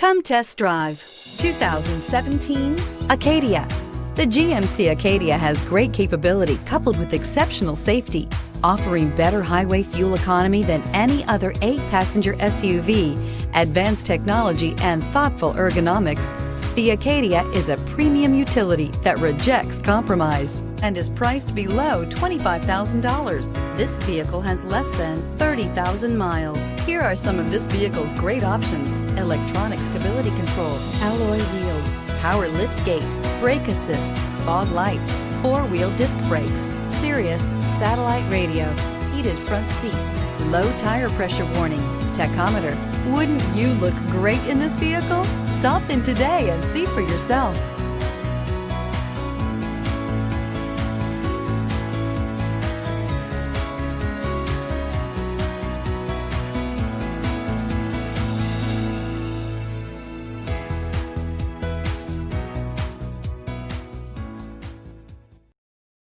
Come test drive 2017 Acadia. The GMC Acadia has great capability coupled with exceptional safety, offering better highway fuel economy than any other 8-passenger SUV, advanced technology, and thoughtful ergonomics. The Acadia is a premium utility that rejects compromise and is priced below $25,000. This vehicle has less than 30,000 miles. Here are some of this vehicle's great options: electronic stability control, alloy wheels, power lift gate, brake assist, fog lights, 4-wheel disc brakes, Sirius satellite radio, heated front seats, low tire pressure warning, tachometer. Wouldn't you look great in this vehicle? Stop in today and see for yourself.